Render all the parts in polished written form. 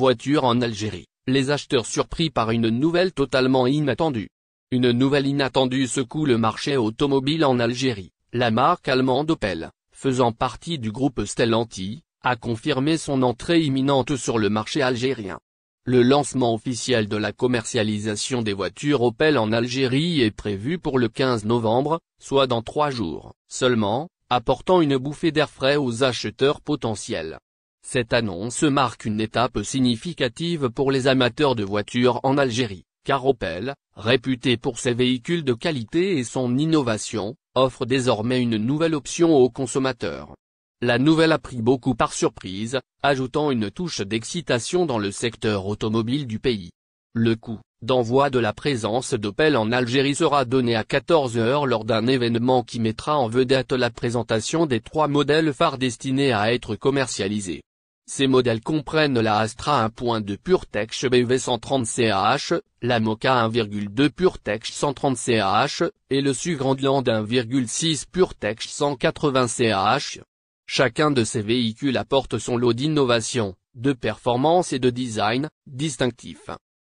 Voiture en Algérie, les acheteurs surpris par une nouvelle totalement inattendue. Une nouvelle inattendue secoue le marché automobile en Algérie. La marque allemande Opel, faisant partie du groupe Stellantis, a confirmé son entrée imminente sur le marché algérien. Le lancement officiel de la commercialisation des voitures Opel en Algérie est prévu pour le 15 novembre, soit dans 3 jours seulement, apportant une bouffée d'air frais aux acheteurs potentiels. Cette annonce marque une étape significative pour les amateurs de voitures en Algérie, car Opel, réputé pour ses véhicules de qualité et son innovation, offre désormais une nouvelle option aux consommateurs. La nouvelle a pris beaucoup par surprise, ajoutant une touche d'excitation dans le secteur automobile du pays. Le coup d'envoi de la présence d'Opel en Algérie sera donné à 14 h lors d'un événement qui mettra en vedette la présentation des 3 modèles phares destinés à être commercialisés. Ces modèles comprennent la Astra 1.2 PureTech BV 130 CH, la Mokka 1.2 PureTech 130 CH, et le SUV Grandland 1.6 PureTech 180 CH. Chacun de ces véhicules apporte son lot d'innovation, de performance et de design distinctif.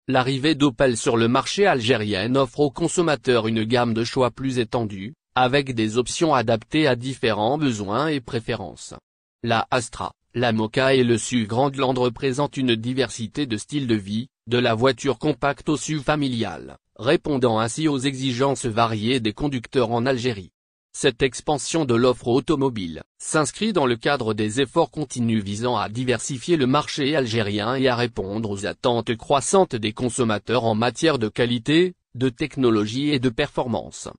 L'arrivée d'Opel sur le marché algérien offre aux consommateurs une gamme de choix plus étendue, avec des options adaptées à différents besoins et préférences. La Astra, la Mokka et le SUV Grandland représentent une diversité de styles de vie, de la voiture compacte au SUV familial, répondant ainsi aux exigences variées des conducteurs en Algérie. Cette expansion de l'offre automobile s'inscrit dans le cadre des efforts continus visant à diversifier le marché algérien et à répondre aux attentes croissantes des consommateurs en matière de qualité, de technologie et de performance.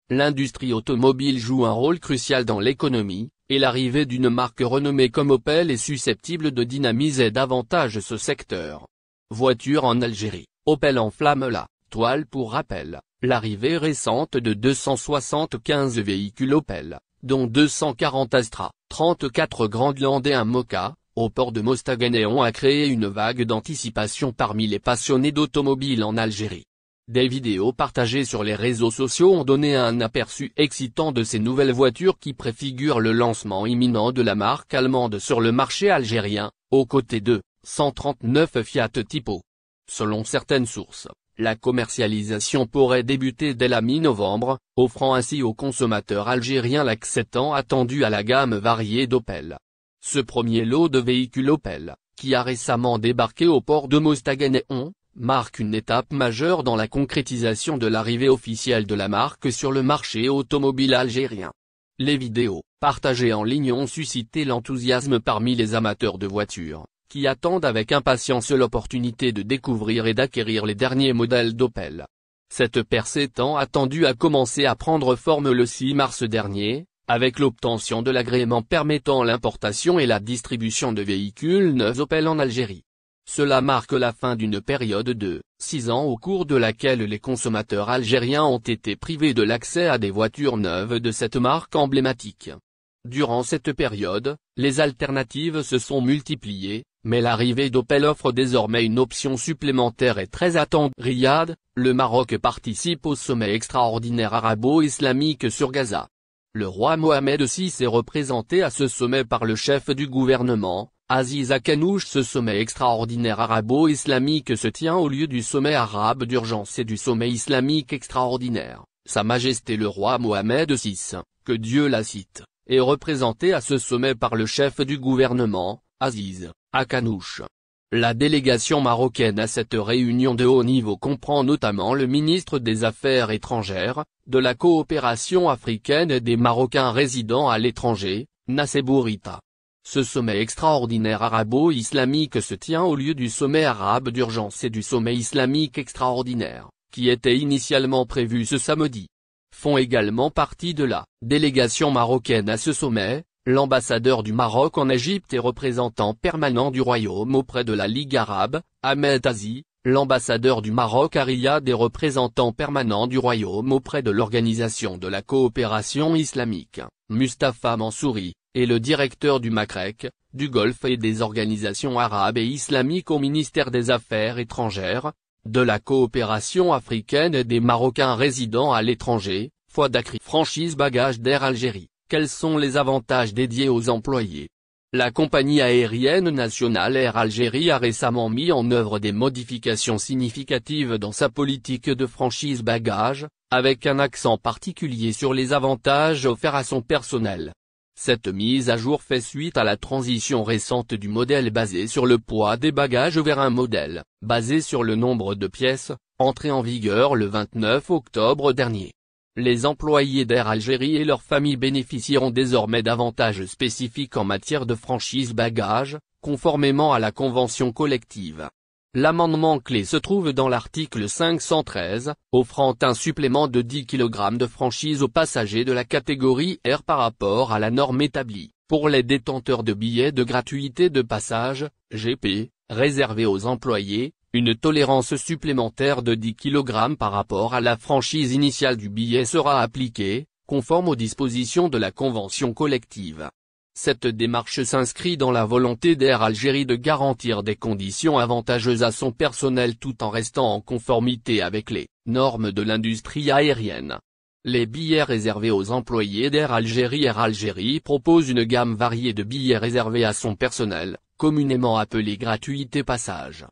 L'industrie automobile joue un rôle crucial dans l'économie, et l'arrivée d'une marque renommée comme Opel est susceptible de dynamiser davantage ce secteur. Voiture en Algérie, Opel enflamme la toile pour rappel. L'arrivée récente de 275 véhicules Opel, dont 240 Astra, 34 Grandland et un Mokka, au port de Mostaganem a créé une vague d'anticipation parmi les passionnés d'automobile en Algérie. Des vidéos partagées sur les réseaux sociaux ont donné un aperçu excitant de ces nouvelles voitures qui préfigurent le lancement imminent de la marque allemande sur le marché algérien, aux côtés de 139 Fiat Tipo. Selon certaines sources, la commercialisation pourrait débuter dès la mi-novembre, offrant ainsi aux consommateurs algériens l'accès tant attendu à la gamme variée d'Opel. Ce premier lot de véhicules Opel, qui a récemment débarqué au port de Mostaganem, marque une étape majeure dans la concrétisation de l'arrivée officielle de la marque sur le marché automobile algérien. Les vidéos, partagées en ligne ont suscité l'enthousiasme parmi les amateurs de voitures, qui attendent avec impatience l'opportunité de découvrir et d'acquérir les derniers modèles d'Opel. Cette percée tant attendue a commencé à prendre forme le 6 mars dernier, avec l'obtention de l'agrément permettant l'importation et la distribution de véhicules neufs Opel en Algérie. Cela marque la fin d'une période de 6 ans au cours de laquelle les consommateurs algériens ont été privés de l'accès à des voitures neuves de cette marque emblématique. Durant cette période, les alternatives se sont multipliées, mais l'arrivée d'Opel offre désormais une option supplémentaire et très attendue. Riyad, le Maroc participe au sommet extraordinaire arabo-islamique sur Gaza. Le roi Mohamed VI est représenté à ce sommet par le chef du gouvernement, Aziz Akanouche. Ce sommet extraordinaire arabo-islamique se tient au lieu du sommet arabe d'urgence et du sommet islamique extraordinaire. Sa Majesté le roi Mohamed VI, que Dieu la cite, est représenté à ce sommet par le chef du gouvernement, Aziz Akanouche. La délégation marocaine à cette réunion de haut niveau comprend notamment le ministre des Affaires étrangères, de la coopération africaine et des Marocains résidant à l'étranger, Nassé Bourita. Ce sommet extraordinaire arabo-islamique se tient au lieu du sommet arabe d'urgence et du sommet islamique extraordinaire, qui était initialement prévu ce samedi. Font également partie de la délégation marocaine à ce sommet, l'ambassadeur du Maroc en Égypte et représentant permanent du Royaume auprès de la Ligue arabe, Ahmed Azi, l'ambassadeur du Maroc à Riyad et représentant permanent du Royaume auprès de l'Organisation de la coopération islamique, Mustapha Mansouri, et le directeur du Maghreb, du Golfe et des organisations arabes et islamiques au ministère des Affaires étrangères, de la coopération africaine et des Marocains résidant à l'étranger, Fouad Akri. Franchise Bagages d'Air Algérie. Quels sont les avantages dédiés aux employés? La compagnie aérienne nationale Air Algérie a récemment mis en œuvre des modifications significatives dans sa politique de franchise bagages, avec un accent particulier sur les avantages offerts à son personnel. Cette mise à jour fait suite à la transition récente du modèle basé sur le poids des bagages vers un modèle basé sur le nombre de pièces, entré en vigueur le 29 octobre dernier. Les employés d'Air Algérie et leurs familles bénéficieront désormais d'avantages spécifiques en matière de franchise bagages, conformément à la convention collective. L'amendement clé se trouve dans l'article 513, offrant un supplément de 10 kg de franchise aux passagers de la catégorie R par rapport à la norme établie, pour les détenteurs de billets de gratuité de passage, GP, réservés aux employés. Une tolérance supplémentaire de 10 kg par rapport à la franchise initiale du billet sera appliquée, conforme aux dispositions de la convention collective. Cette démarche s'inscrit dans la volonté d'Air Algérie de garantir des conditions avantageuses à son personnel tout en restant en conformité avec les normes de l'industrie aérienne. Les billets réservés aux employés d'Air Algérie propose une gamme variée de billets réservés à son personnel, communément appelés gratuité passage.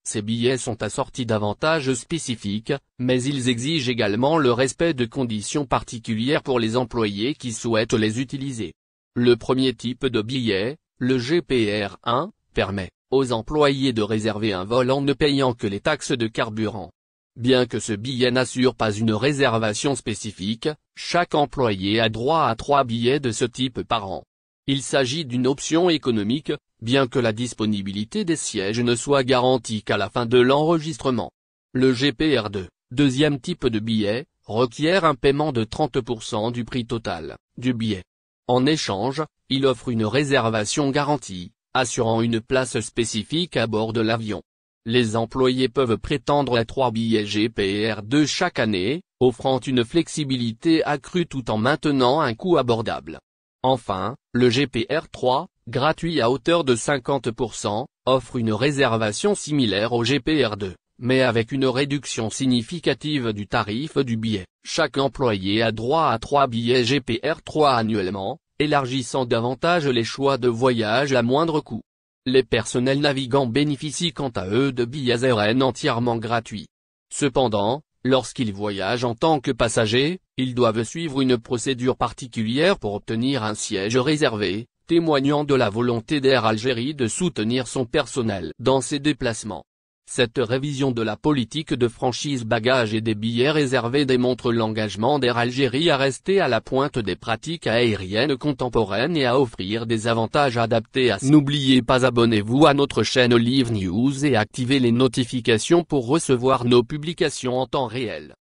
Ces billets sont assortis d'avantages spécifiques, mais ils exigent également le respect de conditions particulières pour les employés qui souhaitent les utiliser. Le premier type de billet, le GPR1, permet aux employés de réserver un vol en ne payant que les taxes de carburant. Bien que ce billet n'assure pas une réservation spécifique, chaque employé a droit à 3 billets de ce type par an. Il s'agit d'une option économique, bien que la disponibilité des sièges ne soit garantie qu'à la fin de l'enregistrement. Le GPR2, deuxième type de billet, requiert un paiement de 30% du prix total du billet. En échange, il offre une réservation garantie, assurant une place spécifique à bord de l'avion. Les employés peuvent prétendre à 3 billets GPR2 chaque année, offrant une flexibilité accrue tout en maintenant un coût abordable. Enfin, le GPR3, gratuit à hauteur de 50%, offre une réservation similaire au GPR2, mais avec une réduction significative du tarif du billet. Chaque employé a droit à 3 billets GPR3 annuellement, élargissant davantage les choix de voyage à moindre coût. Les personnels navigants bénéficient quant à eux de billets RN entièrement gratuits. Cependant, lorsqu'ils voyagent en tant que passagers, ils doivent suivre une procédure particulière pour obtenir un siège réservé, témoignant de la volonté d'Air Algérie de soutenir son personnel dans ses déplacements. Cette révision de la politique de franchise bagages et des billets réservés démontre l'engagement d'Air Algérie à rester à la pointe des pratiques aériennes contemporaines et à offrir des avantages adaptés à. N'oubliez pas, abonnez-vous à notre chaîne Olive News et activez les notifications pour recevoir nos publications en temps réel.